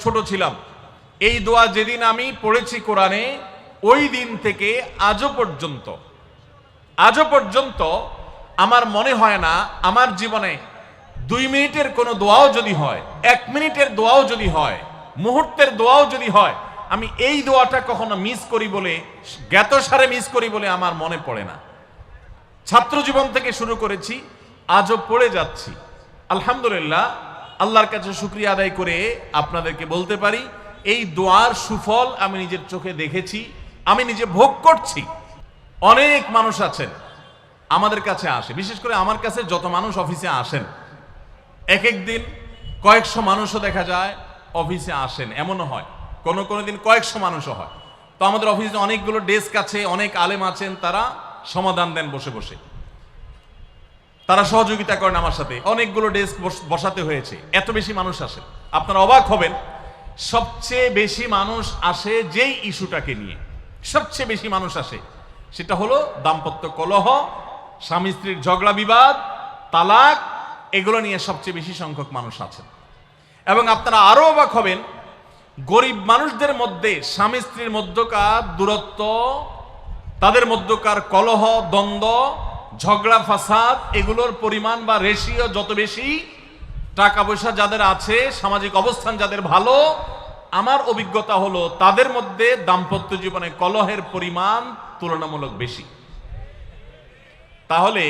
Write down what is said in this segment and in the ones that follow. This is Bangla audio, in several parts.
ছোট ছিলাম, এই দোয়া যেদিন আমি পড়েছি কোরআনে, ওই দিন থেকে আজও পর্যন্ত আমার মনে হয় না আমার জীবনে 2 মিনিটের কোনো দোয়াও যদি হয়, 1 মিনিটের দোয়াও যদি হয়, মুহূর্তের দোয়াও যদি হয়, আমি এই দোয়াটা কখনো মিস করি বলে, জ্ঞাতসারে মিস করি বলে আমার মনে পড়ে না। ছাত্র জীবন থেকে শুরু করেছি, আজও পড়ে যাচ্ছি। আলহামদুলিল্লাহ, আল্লাহর কাছে শুকরিয়া আদায় করে আপনাদেরকে বলতে পারি, এই দোয়ার সুফল আমি নিজের চোখে দেখেছি, আমি নিজে ভোগ করছি। অনেক মানুষ আছেন আমাদের কাছে আসে, বিশেষ করে আমার কাছে যত মানুষ অফিসে আসেন, এক এক দিন কয়েকশো মানুষও দেখা যায় অফিসে আসেন, এমনও হয় কোনো দিন কয়েকশো মানুষও হয়। তো আমাদের অফিসে অনেকগুলো ডেস্ক আছে, অনেক আলেম আছেন, তারা সমাধান দেন বসে বসে, তারা সহযোগিতা করেন আমার সাথে। অনেকগুলো ডেস্ক বসাতে হয়েছে, এত বেশি মানুষ আসে। আপনারা অবাক হবেন, সবচেয়ে বেশি মানুষ আসে যেই ইস্যুটাকে নিয়ে, সবচেয়ে বেশি মানুষ আসে সেটা হলো দাম্পত্য কলহ, স্বামী স্ত্রীর ঝগড়া বিবাদ, তালাক, এগুলো নিয়ে সবচেয়ে বেশি সংখ্যক মানুষ আছেন। এবং আপনারা আরো অবাক হবেন, গরিব মানুষদের মধ্যে স্বামী স্ত্রীর মধ্যকার দূরত্ব, তাদের মধ্যকার কলহ, দ্বন্দ্ব, ঝগড়া, ফাসাদ, এগুলোর পরিমাণ বা রেশিও যত বেশি, টাকা পয়সা যাদের আছে, সামাজিক অবস্থান যাদের ভালো, আমার অভিজ্ঞতা হলো তাদের মধ্যে দাম্পত্য জীবনে কলহের পরিমাণ তুলনামূলক বেশি। তাহলে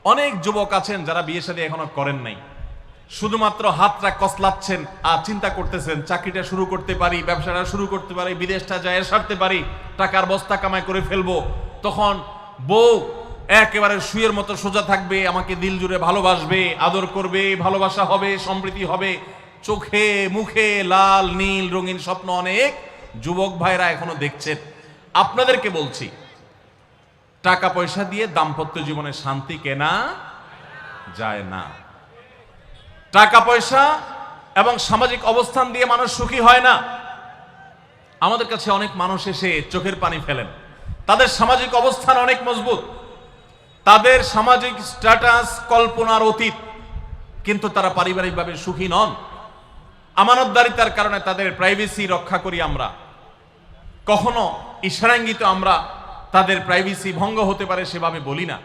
অনেক যুবক আছেন যারা বিয়ে শাদী এখনো করেন নাই, শুধুমাত্র হাতটা কসলাচ্ছেন আর চিন্তা করতেছেন চাকরিটা শুরু করতে পারি, ব্যবসাটা শুরু করতে পারি, বিদেশটা যায় সারতে পারি, টাকার বস্তা কামাই করে ফেলবো। তখন বউ একেবারে শুয়ের মতো সোজা থাকবে, আমাকে দিল জুড়ে ভালোবাসবে, আদর করবে, ভালোবাসা হবে, সম্প্রীতি হবে, চোখে মুখে লাল নীল রঙিন স্বপ্ন অনেক যুবক ভাইরা এখনো দেখছেন। আপনাদেরকে বলছি, টাকা পয়সা দিয়ে দাম্পত্য জীবনে শান্তি কেনা যায় না। টাকা পয়সা এবং সামাজিক অবস্থান দিয়ে মানুষ সুখী হয় না। আমাদের কাছে অনেক মানুষ এসে চোখের পানি ফেলেন, তাদের সামাজিক অবস্থান অনেক মজবুত, তাদের সামাজিক স্ট্যাটাস কল্পনার অতীত, কিন্তু তারা পারিবারিকভাবে সুখী নন। আমানতদারিতার কারণে তাদের প্রাইভেসি রক্ষা করি আমরা, কখনো ইশারাঙ্গিত আমরা তাদের প্রাইভেসি ভঙ্গ হতে পারে সেভাবে বলি না।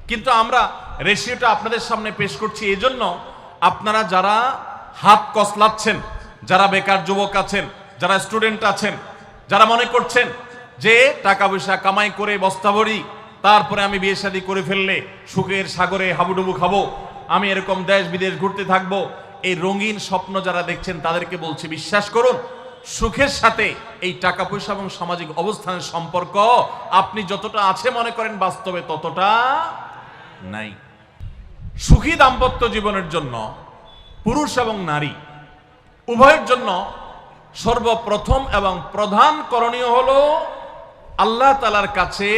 কিন্তু আমরা রেশিওটা আপনাদের সামনে পেশ করছি এজন্য, আপনারা যারা হাত কসলাচ্ছেন, যারা বেকার যুবক আছেন, যারা স্টুডেন্ট আছেন, যারা মনে করছেন যে টাকা পয়সা কামাই করে বস্তা ভরি, তারপরে আমি বিয়ে শাদী করে ফেললে সুখের সাগরে হাবুডুবু খাবো, আমি এরকম দেশ বিদেশ ঘুরতে থাকবো, এই রঙিন স্বপ্ন যারা দেখছেন তাদেরকে বলছি, বিশ্বাস করুন, সুখের সাথে এই টাকা পয়সা এবং সামাজিক অবস্থানের সম্পর্ক আপনি যতটা আছে মনে করেন, বাস্তবে ততটা নাই। সুখী দাম্পত্য জীবনের জন্য পুরুষ এবং নারী উভয়ের জন্য সর্বপ্রথম এবং প্রধান করণীয় হলো আল্লাহ তাআলার কাছে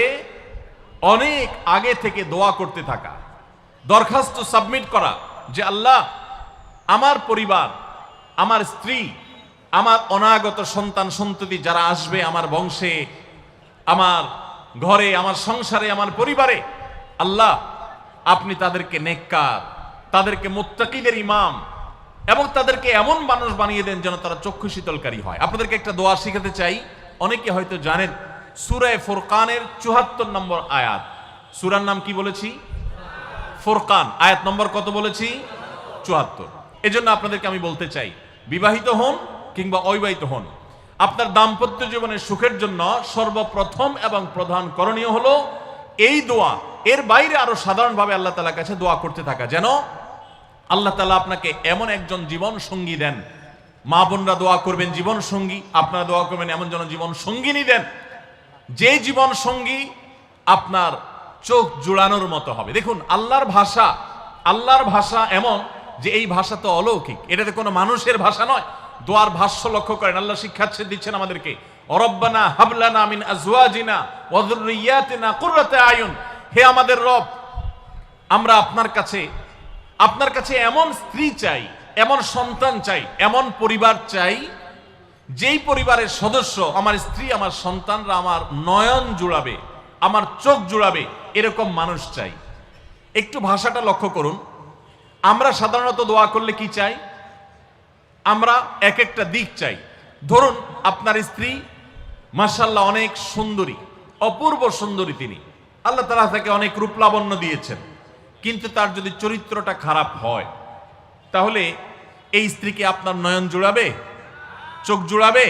অনেক আগে থেকে দোয়া করতে থাকা, দরখাস্ত সাবমিট করা যে আল্লাহ, আমার পরিবার, আমার স্ত্রী, আমার অনাগত সন্তান সন্ততি যারা আসবে আমার বংশে, আমার ঘরে, আমার সংসারে, আমার পরিবারে, আল্লাহ আপনি তাদেরকে নেককার, তাদেরকে মুত্তাকিদের ইমাম এবং তাদেরকে এমন মানুষ বানিয়ে দেন যেন তারা চক্ষু শীতলকারী হয়। আপনাদেরকে একটা দোয়া শিখাতে চাই, অনেকে হয়তো জানেন, সূরা ফুরকানের ৭৪ নম্বর আয়াত। সূরার নাম কি বলেছি? ফুরকান। আয়াত নম্বর কত বলেছি? ৭৪। এজন্য আপনাদেরকে আমি বলতে চাই, বিবাহিত হন কিংবা অবিবাহিত হন, আপনার দাম্পত্য জীবনের সুখের জন্য সর্বপ্রথম এবং প্রধান করণীয় হলো এই দোয়া। এর বাইরে আরো সাধারণভাবে আল্লাহ তাআলার কাছে দোয়া করতে থাকা, যেন আল্লাহ তাআলা আপনাকে এমন একজন জীবন সঙ্গী দেন। মা বোনরা দোয়া করবেন জীবন সঙ্গী, আপনারা দোয়া করবেন এমন যেন জীবন সঙ্গিনী দেন, যে জীবন সঙ্গী আপনার চোখ জুড়ানোর মতো হবে। দেখুন, আল্লাহর ভাষা এমন যে এই ভাষা তো অলৌকিক, এটাতে কোনো মানুষের ভাষা নয়। দোয়ার ভাষ্য লক্ষ্য করেন, আল্লাহ শিক্ষা দিচ্ছেন আমাদেরকে, রব্বানা হাবলানা মিন আজওয়াজিনা ওয়া যুররিয়াতিনা কুররাতা আয়ুন, হে আমাদের রব, আমরা আপনার কাছে এমন স্ত্রী চাই, এমন সন্তান চাই, এমন পরিবার চাই, যেই পরিবারের সদস্য, আমার স্ত্রী, আমার সন্তানরা আমার নয়ন জুড়াবে, আমার চোখ জুড়াবে, এরকম মানুষ চাই। একটু ভাষাটা লক্ষ্য করুন। আমরা সাধারণত দোয়া করলে কি চাই? আমরা এক একটা দিক চাই। ধরুন আপনার স্ত্রী মাশাআল্লাহ অনেক সুন্দরী, অপূর্ব সুন্দরী, তিনি আল্লাহ তাআলা তাকে অনেক রূপ লাবণ্য দিয়েছেন, কিন্তু তার যদি চরিত্রটা খারাপ হয়, তাহলে এই স্ত্রীকে আপনার নয়ন জুড়াবে, চোখ জুড়াবে,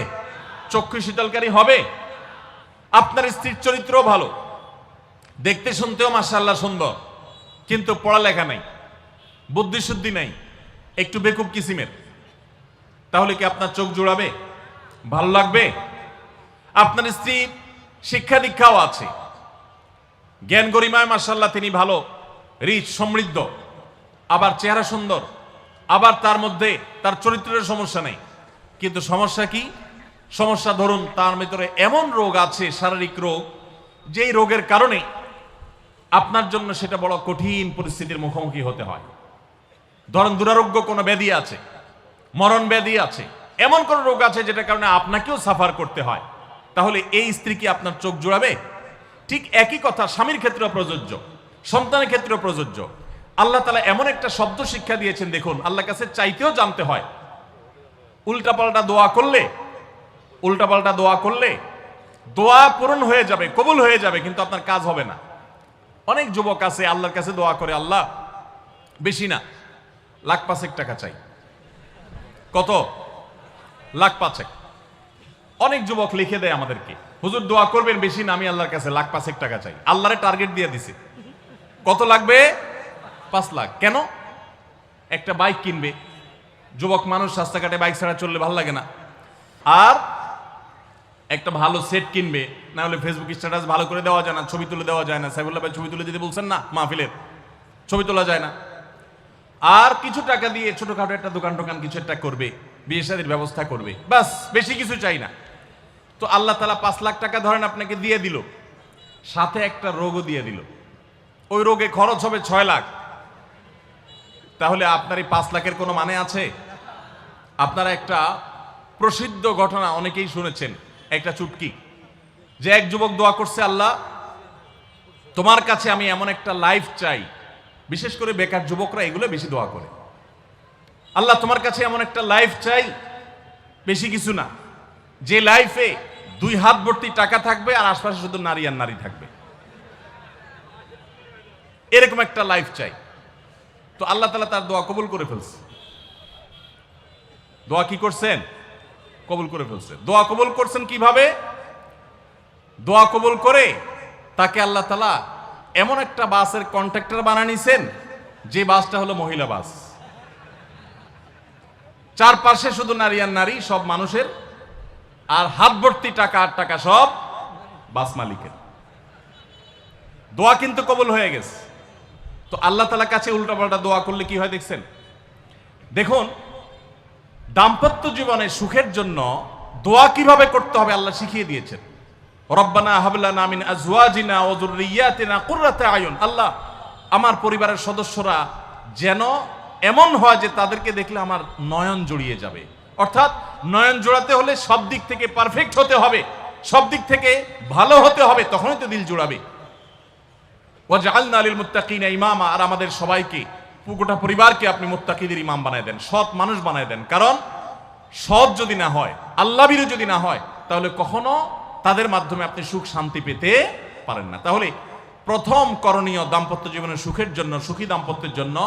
চক্ষু শীতলকারী হবে? আপনার স্ত্রীর চরিত্র ভালো, দেখতে শুনতেও মাশাআল্লাহ সুন্দর, কিন্তু পড়ালেখা নাই, বুদ্ধি শুদ্ধি নাই, একটু বেকুব কিসিমের, তাহলে কি আপনার চোখ জুড়াবে? ভালো লাগবে? আপনার স্ত্রী শিক্ষা দীক্ষাও আছে, জ্ঞান গরিমায় মাশাআল্লাহ তিনি ভালো, রিচ, সমৃদ্ধ, আবার চেহারা সুন্দর, আবার তার মধ্যে তার চরিত্রের সমস্যা নেই, কিন্তু সমস্যা কি? সমস্যা ধরুন তার ভিতরে এমন রোগ আছে, শারীরিক রোগ, যেই রোগের কারণে আপনার জন্য সেটা বড় কঠিন পরিস্থিতির মুখোমুখি হতে হয়। ধরেন দুরারোগ্য কোনো ব্যাধি আছে, মরণ ব্যাধি আছে, এমন কোন রোগ আছে যেটার কারণে আপনাকেও সাফার করতে হয়, তাহলে এই স্ত্রী কি আপনার চোখ জুড়াবে? ঠিক একই কথা স্বামীর ক্ষেত্রেও প্রযোজ্য, সন্তানের ক্ষেত্রেও প্রযোজ্য। আল্লাহ তাআলা এমন একটা শব্দ শিক্ষা দিয়েছেন, দেখুন আল্লাহর কাছে চাইতেও জানতে হয়। উল্টাপাল্টা দোয়া করলে দোয়া পূরণ হয়ে যাবে, কবুল হয়ে যাবে, কিন্তু আপনার কাজ হবে না। অনেক যুবক আছে আল্লাহর কাছে দোয়া করে, আল্লাহ বেশি না, লাখ 5 টাকা চাই। কত? লাখ 5। অনেক যুবক লিখে দেয় আমাদেরকে, হুজুর দোয়া করবেন, বেশি না, আমি আল্লাহর কাছে লাখ 5 টাকা চাই। আল্লাহরে টার্গেট দিয়ে দিছে, কত লাগবে? 5 লাখ। কেন? একটা বাইক কিনবে, যুবক মানুষ, রাস্তাঘাটে বাইক ছাড়া চললে ভালো লাগে না, আর একটা ভালো সেট কিনবে, না হলে ফেসবুক স্ট্যাটাস ভালো করে দেওয়া যায় না, ছবি তুলে দেওয়া যায় না। সাইফুল্লাহ ভাই ছবি তুলে দিতে বলছেন না, মাহফিলের ছবি তোলা যায় না। আর কিছু টাকা দিয়ে ছোটখাটো একটা দোকান কিছু একটা করবে, বিয়ে শাদীর ব্যবস্থা করবে, বাস, বেশি কিছু চাই না। তো আল্লাহ তাআলা 5 লাখ টাকা ধরেন আপনাকে দিয়ে দিল, সাথে একটা রোগও দিয়ে দিল, ওই রোগে খরচ হবে 6 লাখ। তাহলে আপনার এই 5 লাখের কোনো মানে আছে? আপনারা একটা প্রসিদ্ধ ঘটনা অনেকেই শুনেছেন, একটা চুটকি, যে এক যুবক দোয়া করছে, আল্লাহ তোমার কাছে আমি এমন একটা লাইফ চাই, বিশেষ করে বেকার যুবকরা এগুলো বেশি দোয়া করে, আল্লাহ তোমার কাছে এমন একটা লাইফ চাই, বেশি কিছু না, যে লাইফে 2 হাত ভর্তি টাকা থাকবে আর আশপাশে শুধু নারী আর নারী থাকবে, এরকম একটা লাইফ চাই। তো আল্লাহ তাআলা তার দোয়া কবুল করে ফেলছে। দোয়া কি করছেন? কবুল করে ফেলছে। দোয়া কবুল করছেন কিভাবে? দোয়া কবুল করে তাকে আল্লাহ তাআলা এমন একটা বাসের কন্ট্রাক্টর বানিয়ে নিছেন, যে বাসটা হলো মহিলা বাস, চারপাশে শুধু নারী আর নারী, সব মানুষের, আর হাত ভর্তি টাকা আর টাকা সব বাস মালিকের। দোয়া কিন্তু কবুল হয়ে গেছে। তো আল্লাহ তাআলার কাছে উল্টাপাল্টা দোয়া করলে কি হয় দেখছেন? দেখুন, দাম্পত্য জীবনে সুখের জন্য দোয়া কিভাবে করতে হবে আল্লাহ শিখিয়ে দিয়েছেন। রব্বানা হাব লানা মিন আজওয়াজিনা ওয়া যুররিয়াতিনা কুররাতা আয়ুন, আল্লাহ আমার পরিবারের সদস্যরা যেন এমন হয় যে তাদেরকে দেখলে আমার নয়ন জড়িয়ে যাবে। অর্থাৎ নয়ন জোড়াতে হলে সব দিক থেকে পারফেক্ট হতে হবে, সব দিক থেকে ভালো হতে হবে, তখনই তো দিল জোড়াবে। ওয়াজআলনা লিল মুত্তাকিনা ইমামা, আর আমাদের সবাইকে, গোটা পরিবারকে আপনি মুত্তাকিদের ইমাম বানায় দেন, সৎ মানুষ বানায় দেন। কারণ সৎ যদি না হয়, আল্লাহভীরু যদি না হয়, তাহলে কখনো তাদের মাধ্যমে আপনি সুখ শান্তি পেতে পারেন না। তাহলে প্রথম করণীয় দাম্পত্য জীবনের সুখের জন্য, সুখী দাম্পত্যের জন্য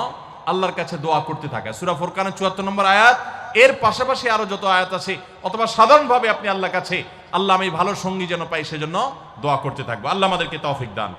আল্লাহর কাছে দোয়া করতে থাকা। সূরা ফুরকানের ৭৪ নম্বর আয়াত, এর পাশাপাশি আরো যত আয়াত আছে, অথবা সাধারণভাবে আপনি আল্লাহর কাছে, আল্লাহ আমি ভালো সঙ্গী যেন পাই, সেজন্য দোয়া করতে থাকবো। আল্লাহ আমাদেরকে তৌফিক দান।